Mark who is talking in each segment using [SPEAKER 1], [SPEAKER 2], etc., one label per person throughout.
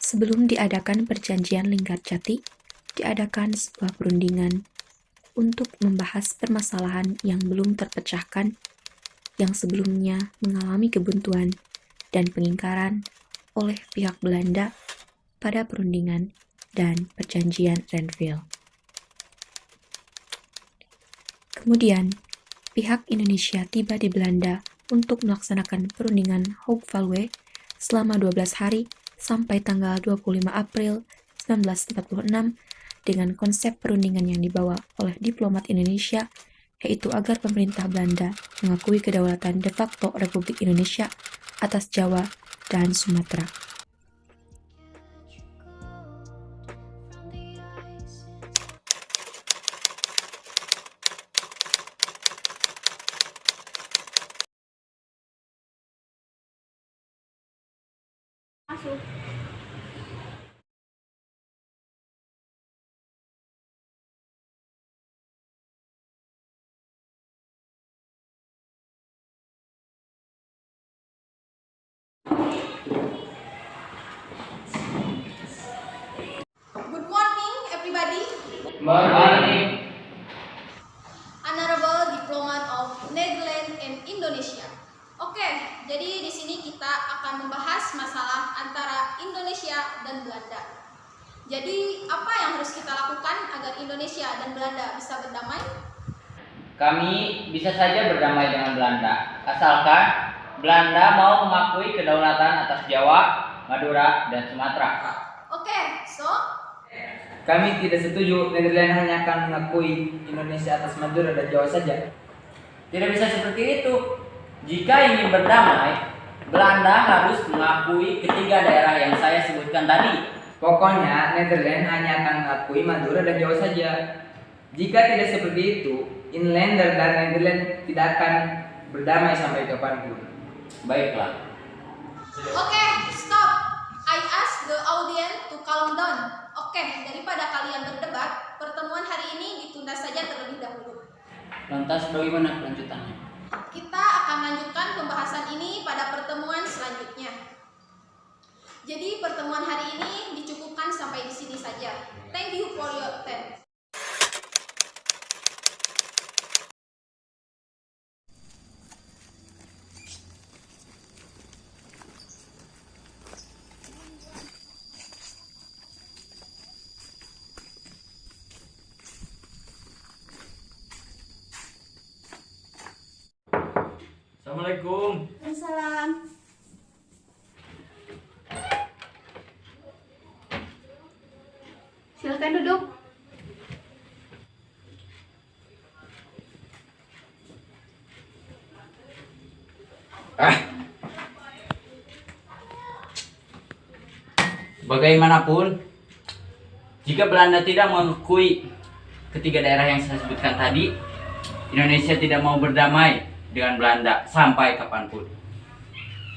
[SPEAKER 1] Sebelum diadakan perjanjian Linggarjati, diadakan sebuah perundingan untuk membahas permasalahan yang belum terpecahkan, yang sebelumnya mengalami kebuntuan dan pengingkaran oleh pihak Belanda pada perundingan dan perjanjian Renville. Kemudian, pihak Indonesia tiba di Belanda untuk melaksanakan perundingan Hoogvaluwe selama 12 hari sampai tanggal 25 April 1946 dengan konsep perundingan yang dibawa oleh diplomat Indonesia, yaitu agar pemerintah Belanda mengakui kedaulatan de facto Republik Indonesia atas Jawa dan Sumatera.
[SPEAKER 2] Masuk.
[SPEAKER 3] Good morning, everybody.
[SPEAKER 4] Good morning.
[SPEAKER 3] Honorable Diplomat of Netherlands and Indonesia. Oke, jadi di sini kita akan membahas masalah antara Indonesia dan Belanda. Jadi, apa yang harus kita lakukan agar Indonesia dan Belanda bisa berdamai?
[SPEAKER 4] Kami bisa saja berdamai dengan Belanda, asalkan Belanda mau mengakui kedaulatan atas Jawa, Madura, dan Sumatera.
[SPEAKER 3] Oke, so
[SPEAKER 5] Kami tidak setuju Nederland hanya akan mengakui Indonesia atas Madura dan Jawa saja.
[SPEAKER 4] Tidak bisa seperti itu. Jika ingin berdamai, Belanda harus mengakui ketiga daerah yang saya sebutkan tadi.
[SPEAKER 5] Pokoknya Nederland hanya akan mengakui Madura dan Jawa saja. Jika tidak seperti itu, Inlander dan Nederland tidak akan berdamai sampai kapanpun.
[SPEAKER 4] Baiklah.
[SPEAKER 3] Oke, stop. I ask the audience to calm down. Oke, daripada kalian berdebat, pertemuan hari ini ditunda saja terlebih dahulu.
[SPEAKER 4] Lantas bagaimana kelanjutannya?
[SPEAKER 3] Kita akan lanjutkan pembahasan ini pada pertemuan selanjutnya. Jadi pertemuan hari ini dicukupkan sampai di sini saja. Thank you for your attention.
[SPEAKER 6] Assalamualaikum.
[SPEAKER 2] Waalaikumsalam. Silakan duduk.
[SPEAKER 4] Bagaimanapun, jika Belanda tidak mengakui ketiga daerah yang saya sebutkan tadi, Indonesia tidak mau berdamai dengan Belanda sampai kapanpun.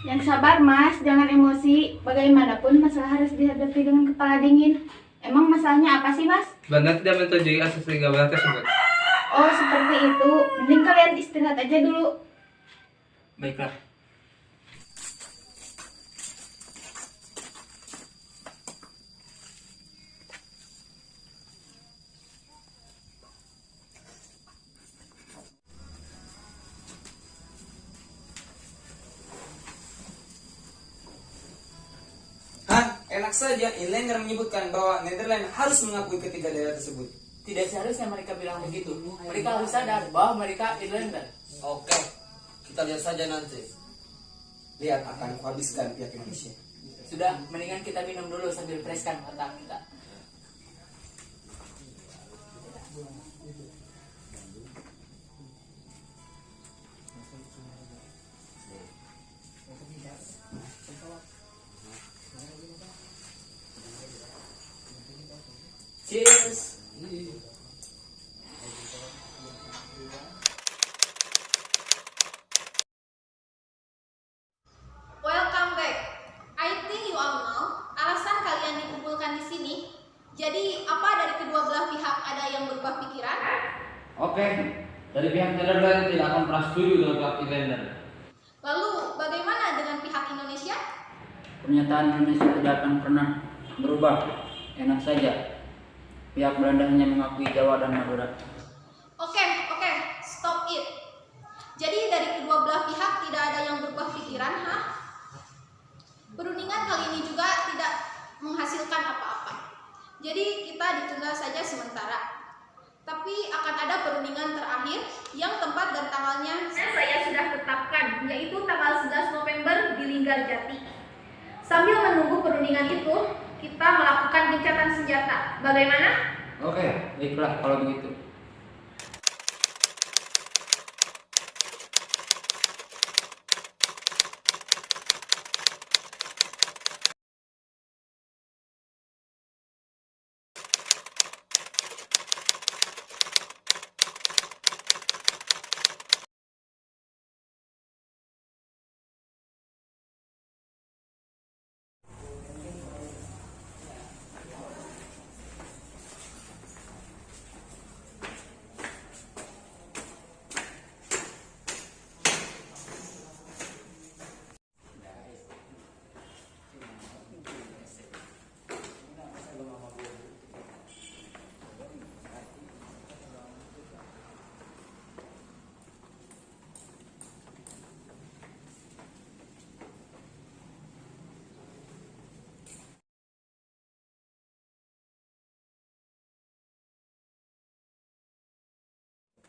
[SPEAKER 2] Yang sabar mas, jangan emosi. Bagaimanapun masalah harus dihadapi dengan kepala dingin. Emang masalahnya apa sih mas?
[SPEAKER 5] Belanda tidak menyetujui asas tiga belah tersebut.
[SPEAKER 2] Oh seperti itu. Mending kalian istirahat aja dulu.
[SPEAKER 4] Baiklah.
[SPEAKER 7] Enak saja, Inlander menyebutkan bahwa Nederland harus mengakui ketiga daerah tersebut.
[SPEAKER 8] Tidak seharusnya mereka bilang begitu. Mereka harus sadar bahwa mereka Inlander.
[SPEAKER 7] Oke, kita lihat saja nanti. Lihat akan kuhabiskan pihak Indonesia.
[SPEAKER 8] Sudah, mendingan kita minum dulu sambil preskan mata kita. Cheers.
[SPEAKER 3] Welcome back. I think you all know alasan kalian dikumpulkan di sini. Jadi, apa dari kedua belah pihak ada yang berubah pikiran?
[SPEAKER 4] Oke,
[SPEAKER 6] Dari pihak Netherlands tidak akan pernah setuju dengan pihak Inlander.
[SPEAKER 3] Lalu bagaimana dengan pihak Indonesia?
[SPEAKER 9] Pernyataan Indonesia tidak akan pernah berubah. Enak saja. Pihak Belanda hanya mengakui Jawa dan Madura.
[SPEAKER 3] Oke, stop it. Jadi dari kedua belah pihak tidak ada yang berubah pikiran, ha? Perundingan kali ini juga tidak menghasilkan apa-apa. Jadi kita ditunda saja sementara. Tapi akan ada perundingan terakhir yang tempat dan tanggalnya saya sudah tetapkan, yaitu tanggal 11 November di Linggarjati. Sambil menunggu perundingan itu, kita melakukan gencatan senjata. Bagaimana?
[SPEAKER 5] Oke, baiklah kalau begitu.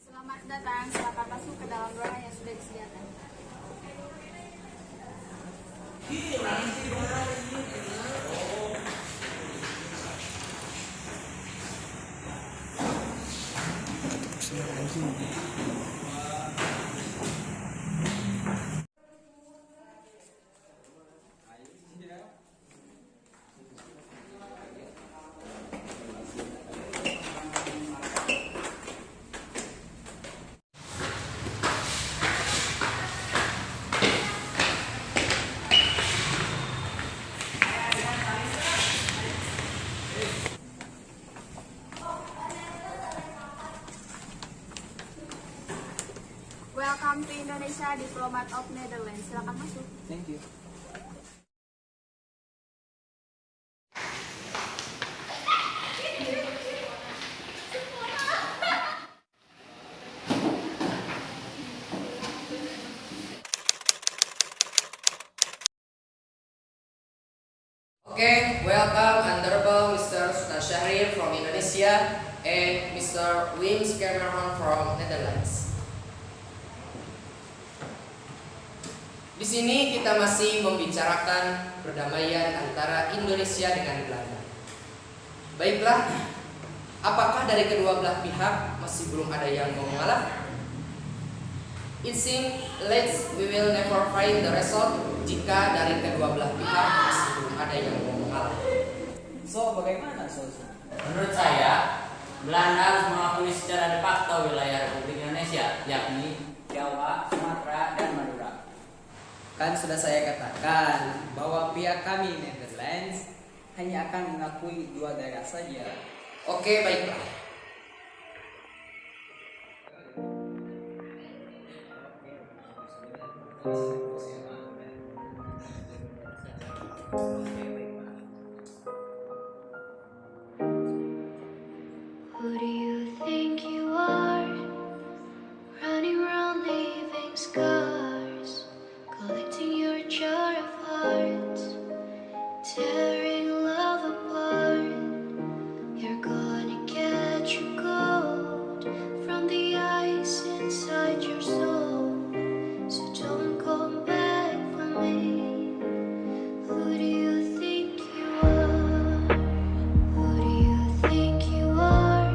[SPEAKER 3] Selamat datang, silakan masuk ke dalam ruangan yang sudah disediakan. Welcome to Indonesia, Diplomat of Netherlands. Silakan masuk.
[SPEAKER 5] Thank you.
[SPEAKER 10] Okay, welcome Honorable Mr. Sultan Syahrir from Indonesia and Mr. Wim Cameron from Netherlands. Di sini kita masih membicarakan perdamaian antara Indonesia dengan Belanda. Baiklah, apakah dari kedua belah pihak masih belum ada yang mau mengalah? It seems we will never find the result jika dari kedua belah pihak masih belum ada yang mau mengalah.
[SPEAKER 7] So, bagaimana solusinya?
[SPEAKER 4] Menurut saya, Belanda harus mengakui secara de facto wilayah Republik Indonesia, yakni Jawa, Sumatera, dan Madura.
[SPEAKER 5] Kan sudah saya katakan bahwa pihak kami Netherlands hanya akan mengakui 2 daerah saja.
[SPEAKER 10] Oke, baiklah.
[SPEAKER 11] Who do you think you are? Running around leaving scars, collecting your jar of hearts, tearing love apart. You're gonna catch a cold from the ice inside your soul. So don't come back for me. Who do you think you are? Who do you think you are?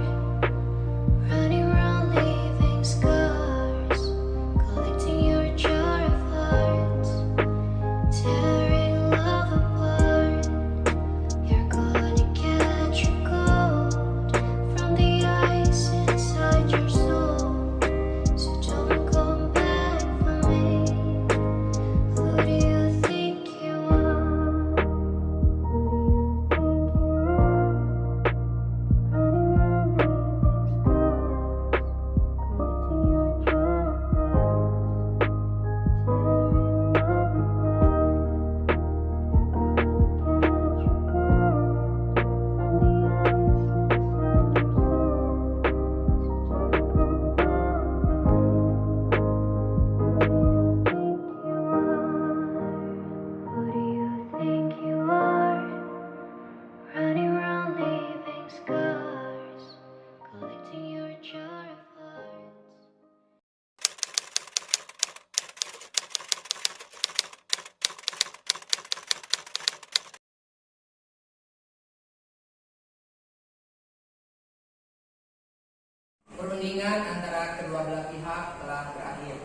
[SPEAKER 10] perundingan antara kedua belah pihak telah berakhir.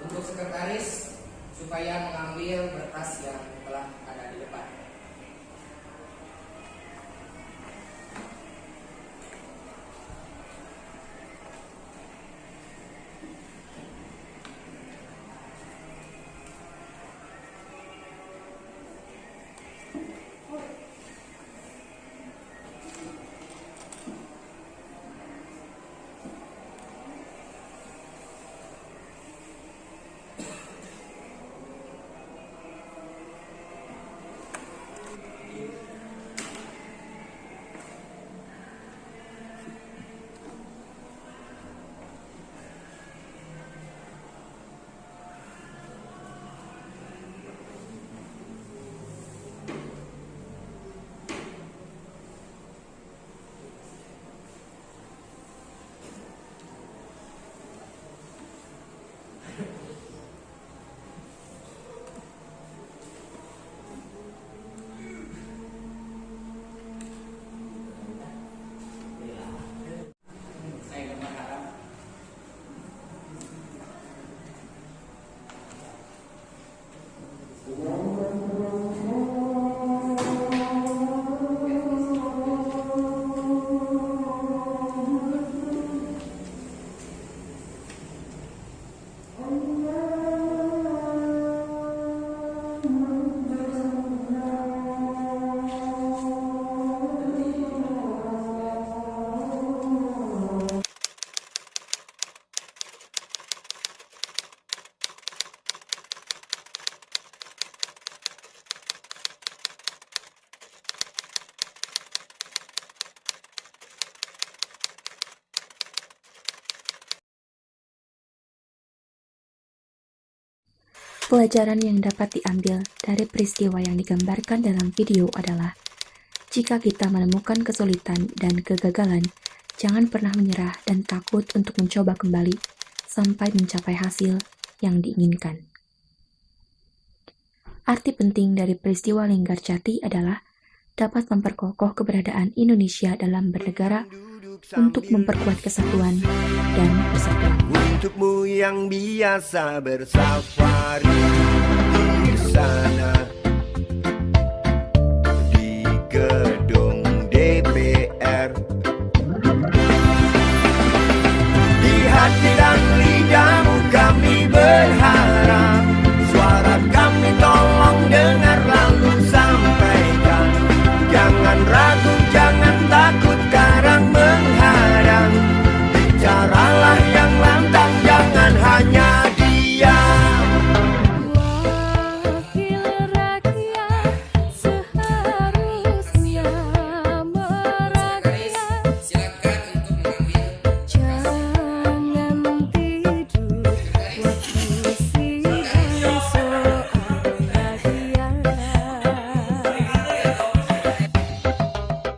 [SPEAKER 10] Untuk sekretaris supaya mengambil berkas yang telah ada di depan.
[SPEAKER 1] Pelajaran yang dapat diambil dari peristiwa yang digambarkan dalam video adalah, jika kita menemukan kesulitan dan kegagalan, jangan pernah menyerah dan takut untuk mencoba kembali sampai mencapai hasil yang diinginkan. Arti penting dari peristiwa Linggarjati adalah dapat memperkokoh keberadaan Indonesia dalam bernegara untuk memperkuat kesatuan dan persatuan.
[SPEAKER 12] Untukmu yang biasa bersafari di sana, di gedung DPR, di hati dan lidahmu kami berharap.